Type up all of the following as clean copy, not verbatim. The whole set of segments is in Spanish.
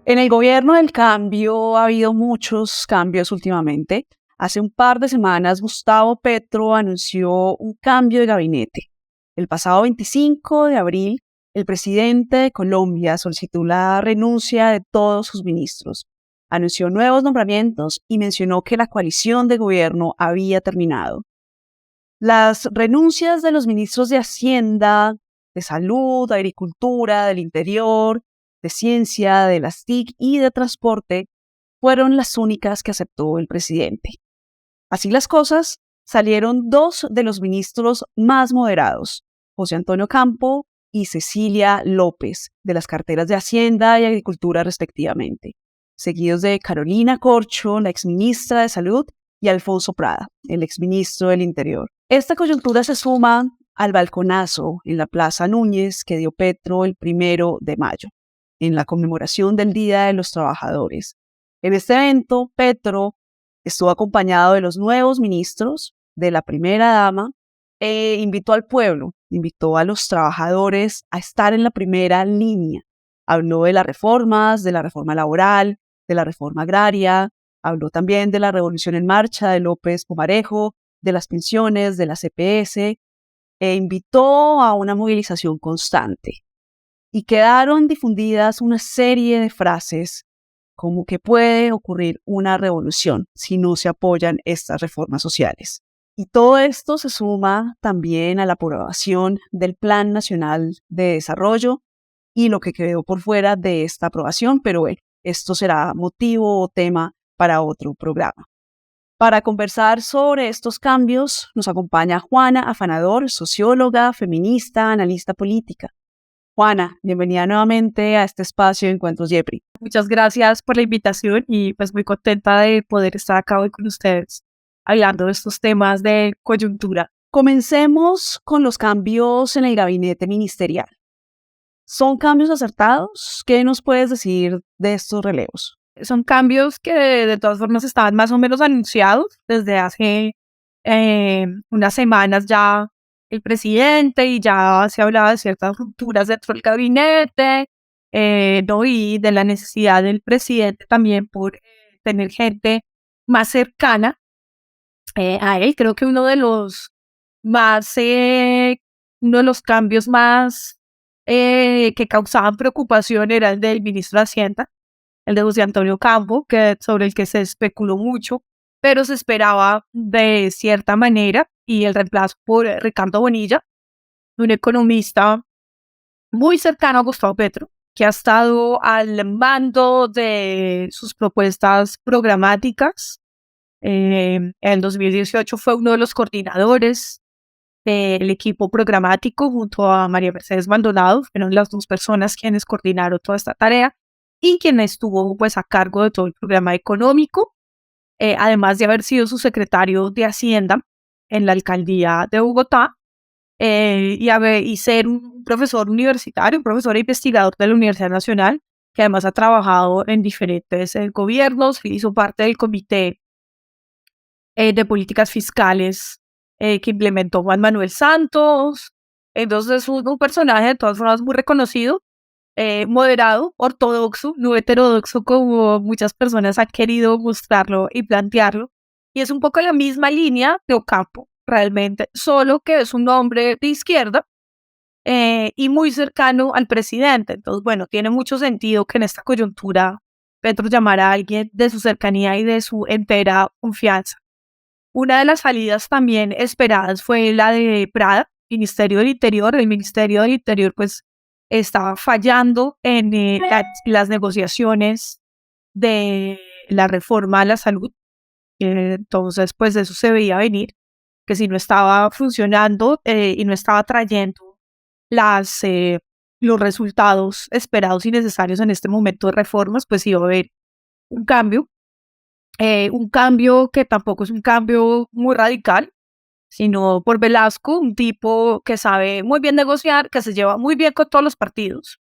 En el gobierno del cambio ha habido muchos cambios últimamente. Hace un par de semanas Gustavo Petro anunció un cambio de gabinete. El pasado 25 de abril, el presidente de Colombia solicitó la renuncia de todos sus ministros, anunció nuevos nombramientos y mencionó que la coalición de gobierno había terminado. Las renuncias de los ministros de Hacienda, de Salud, de Agricultura, del Interior, de Ciencia, de las TIC y de Transporte fueron las únicas que aceptó el presidente. Así las cosas, salieron dos de los ministros más moderados, José Antonio Campo y Cecilia López, de las carteras de Hacienda y Agricultura respectivamente, seguidos de Carolina Corcho, la exministra de Salud, y Alfonso Prada, el exministro del Interior. Esta coyuntura se suma al balconazo en la Plaza Núñez que dio Petro el 1 de mayo, en la conmemoración del Día de los Trabajadores. En este evento, Petro estuvo acompañado de los nuevos ministros, de la primera dama, e invitó al pueblo, invitó a los trabajadores a estar en la primera línea. Habló de las reformas, de la reforma laboral, de la reforma agraria, habló también de la revolución en marcha de López Pumarejo, de las pensiones, de la CPS, e invitó a una movilización constante. Y quedaron difundidas una serie de frases como que puede ocurrir una revolución si no se apoyan estas reformas sociales. Y todo esto se suma también a la aprobación del Plan Nacional de Desarrollo y lo que quedó por fuera de esta aprobación, pero bueno, esto será motivo o tema para otro programa. Para conversar sobre estos cambios nos acompaña Juana Afanador, socióloga, feminista, analista política. Juana, bienvenida nuevamente a este espacio de Encuentros YEPRI. Muchas gracias por la invitación y pues muy contenta de poder estar acá hoy con ustedes hablando de estos temas de coyuntura. Comencemos con los cambios en el gabinete ministerial. ¿Son cambios acertados? ¿Qué nos puedes decir de estos relevos? Son cambios que de todas formas estaban más o menos anunciados desde hace unas semanas ya el presidente y ya se hablaba de ciertas rupturas dentro del gabinete, ¿no? Y de la necesidad del presidente también por tener gente más cercana a él. Creo que uno de los cambios más que causaban preocupación era el del ministro de Hacienda, el de José Antonio Campo, sobre el que se especuló mucho, pero se esperaba de cierta manera, y el reemplazo por Ricardo Bonilla, un economista muy cercano a Gustavo Petro, que ha estado al mando de sus propuestas programáticas. En 2018 fue uno de los coordinadores del equipo programático junto a María Mercedes Maldonado. Fueron las dos personas quienes coordinaron toda esta tarea y quien estuvo pues a cargo de todo el programa económico, además de haber sido su secretario de Hacienda en la alcaldía de Bogotá, y ser un profesor universitario, un profesor e investigador de la Universidad Nacional, que además ha trabajado en diferentes gobiernos, hizo parte del comité de políticas fiscales que implementó Juan Manuel Santos. Entonces es un personaje de todas formas muy reconocido, moderado, ortodoxo, no heterodoxo como muchas personas han querido mostrarlo y plantearlo. Y es un poco la misma línea de Ocampo, realmente, solo que es un hombre de izquierda y muy cercano al presidente. Entonces, bueno, tiene mucho sentido que en esta coyuntura Petro llamara a alguien de su cercanía y de su entera confianza. Una de las salidas también esperadas fue la de Prada, Ministerio del Interior. El Ministerio del Interior pues estaba fallando en las negociaciones de la reforma a la salud. Entonces pues eso se veía venir, que si no estaba funcionando y no estaba trayendo los resultados esperados y necesarios en este momento de reformas, pues iba a haber un cambio. Un cambio que tampoco es un cambio muy radical, sino por Velasco, un tipo que sabe muy bien negociar, que se lleva muy bien con todos los partidos,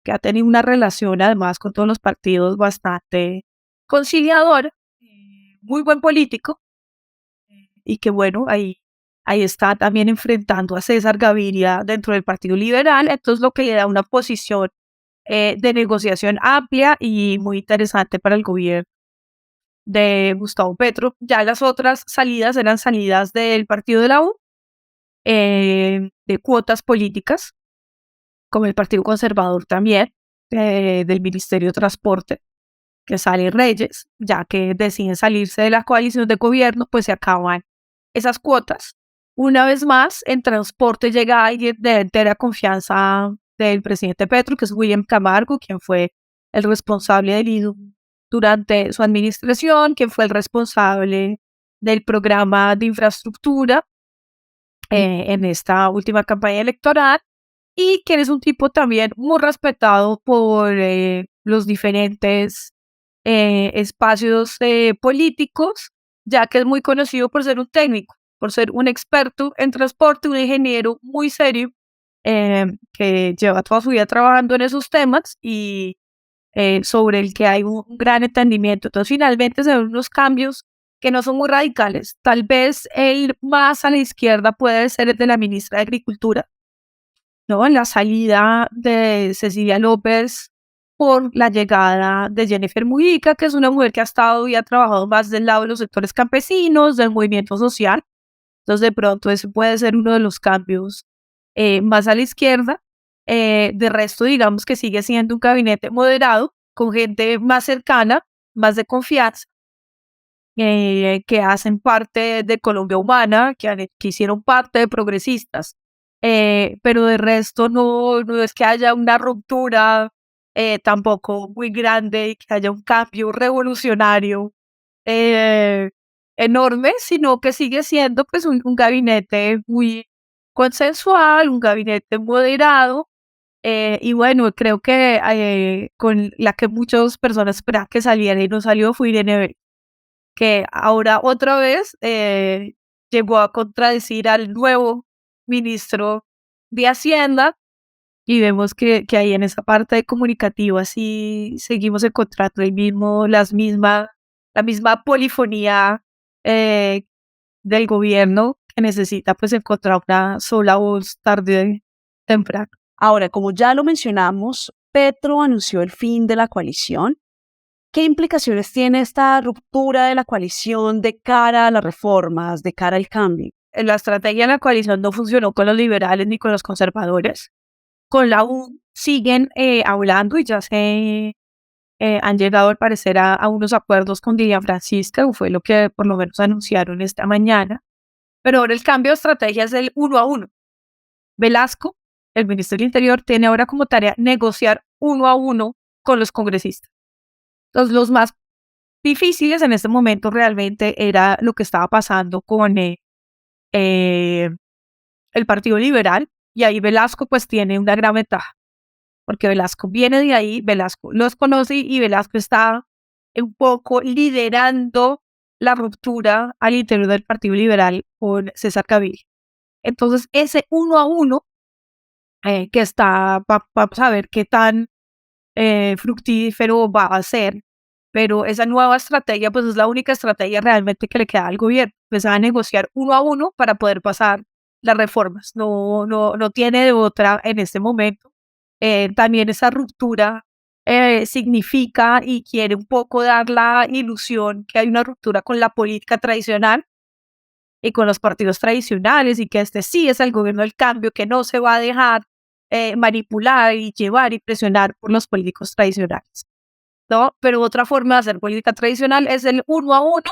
que ha tenido una relación además con todos los partidos bastante conciliadora, muy buen político, y que bueno, ahí está también enfrentando a César Gaviria dentro del Partido Liberal. Entonces lo que le da una posición de negociación amplia y muy interesante para el gobierno de Gustavo Petro. Ya las otras salidas eran salidas del partido de la U, de cuotas políticas, como el Partido Conservador también, del Ministerio de Transporte, que sale Reyes, ya que deciden salirse de la coalición de gobierno, pues se acaban esas cuotas. Una vez más, en transporte llega alguien de entera confianza del presidente Petro, que es William Camargo, quien fue el responsable del IDU durante su administración, quien fue el responsable del programa de infraestructura en esta última campaña electoral, y quien es un tipo también muy respetado por los diferentes espacios políticos, ya que es muy conocido por ser un técnico, por ser un experto en transporte, un ingeniero muy serio, que lleva toda su vida trabajando en esos temas y sobre el que hay un gran entendimiento. Entonces, finalmente se ven unos cambios que no son muy radicales. Tal vez el más a la izquierda puede ser el de la ministra de Agricultura, ¿no? En la salida de Cecilia López por la llegada de Jennifer Mujica, que es una mujer que ha estado y ha trabajado más del lado de los sectores campesinos, del movimiento social. Entonces, de pronto, ese puede ser uno de los cambios más a la izquierda. De resto, digamos que sigue siendo un gabinete moderado, con gente más cercana, más de confianza, que hacen parte de Colombia Humana, que hicieron parte de progresistas. Pero de resto no es que haya una ruptura tampoco muy grande y que haya un cambio revolucionario eh, enorme, sino que sigue siendo pues un gabinete muy consensual, un gabinete moderado. Y bueno, creo que con la que muchas personas esperaban que saliera y no salió fue Irene Vélez, que ahora otra vez llegó a contradecir al nuevo ministro de Hacienda, y vemos que ahí en esa parte comunicativa sí seguimos encontrando la misma polifonía eh, del gobierno, que necesita pues encontrar una sola voz tarde o temprano. Ahora, como ya lo mencionamos, Petro anunció el fin de la coalición. ¿Qué implicaciones tiene esta ruptura de la coalición de cara a las reformas, de cara al cambio? La estrategia de la coalición no funcionó con los liberales ni con los conservadores. Con la U siguen hablando y ya se han llegado al parecer a unos acuerdos con Dilian Francisca, fue lo que por lo menos anunciaron esta mañana. Pero ahora el cambio de estrategia es el 1-1. Velasco, el ministro del Interior, tiene ahora como tarea negociar 1-1 con los congresistas. Entonces, los más difíciles en este momento realmente era lo que estaba pasando con el Partido Liberal, y ahí Velasco pues tiene una gran ventaja, porque Velasco viene de ahí, Velasco los conoce y Velasco está un poco liderando la ruptura al interior del Partido Liberal con César Gaviria. Entonces, ese 1-1 que está, vamos a ver qué tan fructífero va a ser, pero esa nueva estrategia pues es la única estrategia realmente que le queda al gobierno. Empezar a negociar 1-1 para poder pasar las reformas. No tiene de otra en este momento. También esa ruptura significa y quiere un poco dar la ilusión que hay una ruptura con la política tradicional y con los partidos tradicionales, y que este sí es el gobierno del cambio, que no se va a dejar manipular y llevar y presionar por los políticos tradicionales, ¿no? Pero otra forma de hacer política tradicional es el 1-1,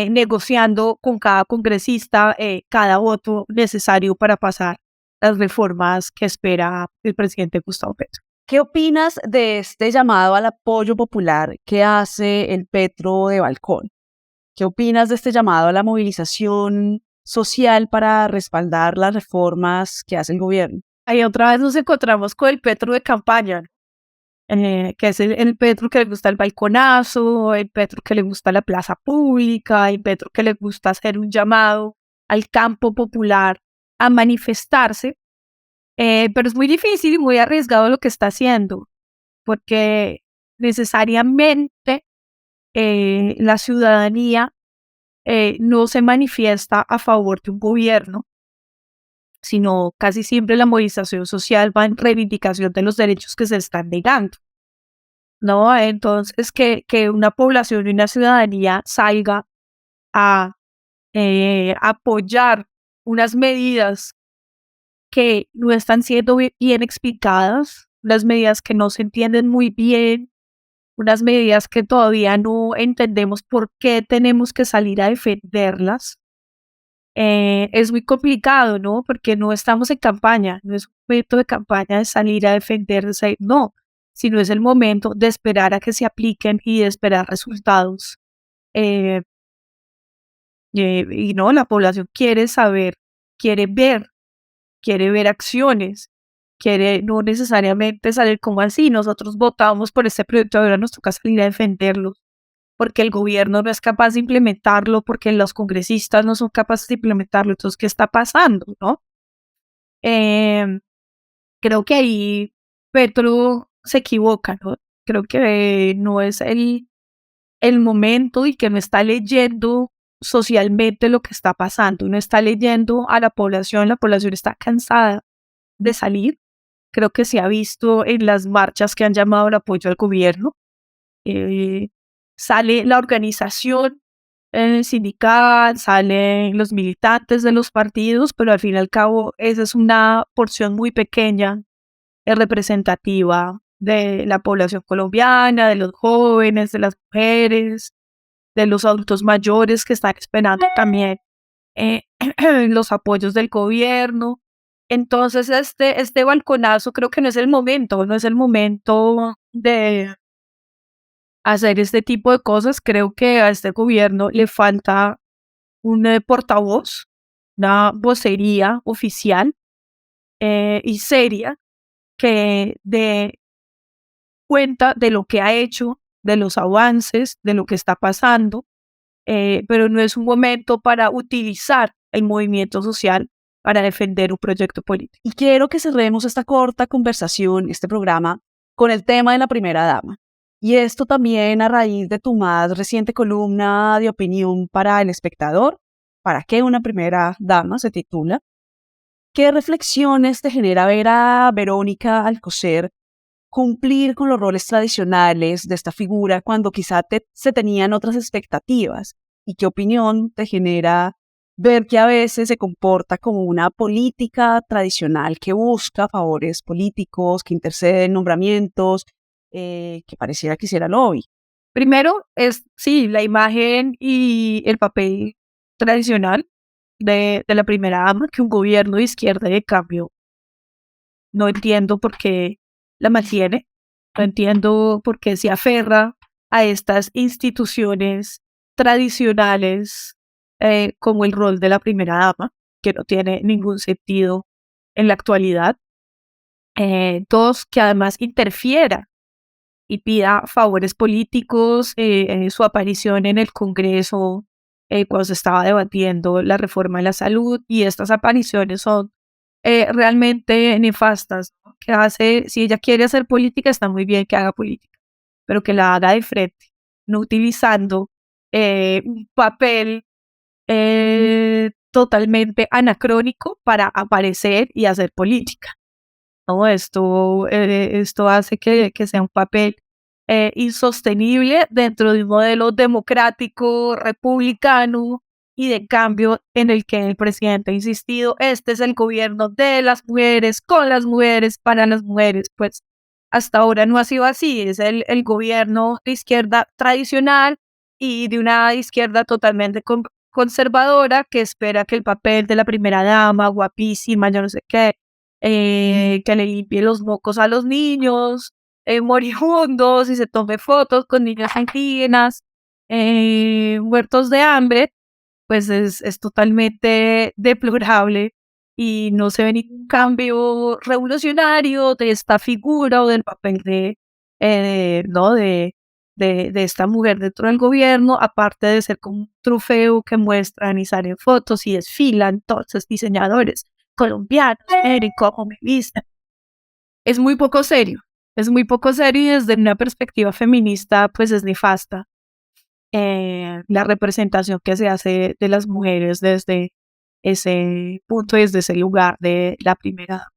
negociando con cada congresista cada voto necesario para pasar las reformas que espera el presidente Gustavo Petro. ¿Qué opinas de este llamado al apoyo popular que hace el Petro de Balcón? ¿Qué opinas de este llamado a la movilización social para respaldar las reformas que hace el gobierno? Ahí otra vez nos encontramos con el Petro de campaña, que es el Petro que le gusta el balconazo, el Petro que le gusta la plaza pública, el Petro que le gusta hacer un llamado al campo popular a manifestarse, pero es muy difícil y muy arriesgado lo que está haciendo, porque necesariamente la ciudadanía no se manifiesta a favor de un gobierno sino casi siempre la movilización social va en reivindicación de los derechos que se están negando, ¿no? Entonces, que una población y una ciudadanía salga a apoyar unas medidas que no están siendo bien explicadas, unas medidas que no se entienden muy bien, unas medidas que todavía no entendemos por qué tenemos que salir a defenderlas. Es muy complicado, ¿no? Porque no estamos en campaña, no es un momento de campaña de salir a defenderse, no, sino es el momento de esperar a que se apliquen y de esperar resultados. Eh, y no, la población quiere saber, quiere ver, quiere ver acciones, quiere no necesariamente salir como así. Nosotros votamos por este proyecto, ahora nos toca salir a defenderlo, porque el gobierno no es capaz de implementarlo, porque los congresistas no son capaces de implementarlo. Entonces, ¿qué está pasando, no? Em, Creo que ahí Petro se equivoca, ¿no? Creo que no es el momento y que no está leyendo socialmente lo que está pasando, no está leyendo a la población está cansada de salir. Creo que se ha visto en las marchas que han llamado el apoyo al gobierno. eh, Sale la organización sindical, salen los militantes de los partidos, pero al fin y al cabo esa es una porción muy pequeña, representativa de la población colombiana, de los jóvenes, de las mujeres, de los adultos mayores que están esperando también eh, los apoyos del gobierno. Entonces, este balconazo creo que no es el momento, no es el momento de hacer este tipo de cosas. Creo que a este gobierno le falta un portavoz, una vocería oficial y seria que dé cuenta de lo que ha hecho, de los avances, de lo que está pasando, pero no es un momento para utilizar el movimiento social para defender un proyecto político. Y quiero que cerremos esta corta conversación, este programa, con el tema de la primera dama. Y esto también a raíz de tu más reciente columna de opinión para El Espectador, ¿Para qué una primera dama?, se titula. ¿Qué reflexiones te genera ver a Verónica Alcocer cumplir con los roles tradicionales de esta figura cuando quizá se tenían otras expectativas? ¿Y qué opinión te genera ver que a veces se comporta como una política tradicional que busca favores políticos, que intercede en nombramientos, que pareciera que hiciera lobby? Primero es, sí, la imagen y el papel tradicional de la primera dama, que un gobierno de izquierda y de cambio no entiendo por qué la mantiene, no entiendo por qué se aferra a estas instituciones tradicionales como el rol de la primera dama, que no tiene ningún sentido en la actualidad. Dos, que además interfiera y pida favores políticos en su aparición en el Congreso cuando se estaba debatiendo la reforma de la salud, y estas apariciones son realmente nefastas, ¿no? Que hace, si ella quiere hacer política, está muy bien que haga política, pero que la haga de frente, no utilizando un papel totalmente anacrónico para aparecer y hacer política, ¿no? Esto hace que sea un papel insostenible dentro de un modelo democrático, republicano y de cambio en el que el presidente ha insistido: este es el gobierno de las mujeres, con las mujeres, para las mujeres. Pues hasta ahora no ha sido así, es el gobierno de izquierda tradicional y de una izquierda totalmente conservadora que espera que el papel de la primera dama, guapísima, yo no sé qué, que le limpie los mocos a los niños moribundos y se tome fotos con niños indígenas muertos de hambre, pues es totalmente deplorable y no se ve ningún cambio revolucionario de esta figura o del papel ¿no? de esta mujer dentro del gobierno, aparte de ser como un trofeo que muestran y salen fotos y desfilan todos los diseñadores colombianos, miren cómo me visten. Es muy poco serio, es muy poco serio, y desde una perspectiva feminista pues es nefasta la representación que se hace de las mujeres desde ese punto y desde ese lugar de la primera.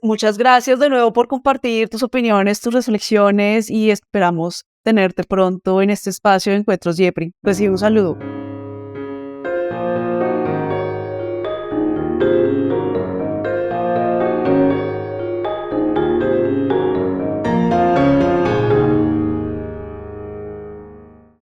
Muchas gracias de nuevo por compartir tus opiniones, tus reflexiones y esperamos tenerte pronto en este espacio de Encuentros Yepri. Recibe un saludo.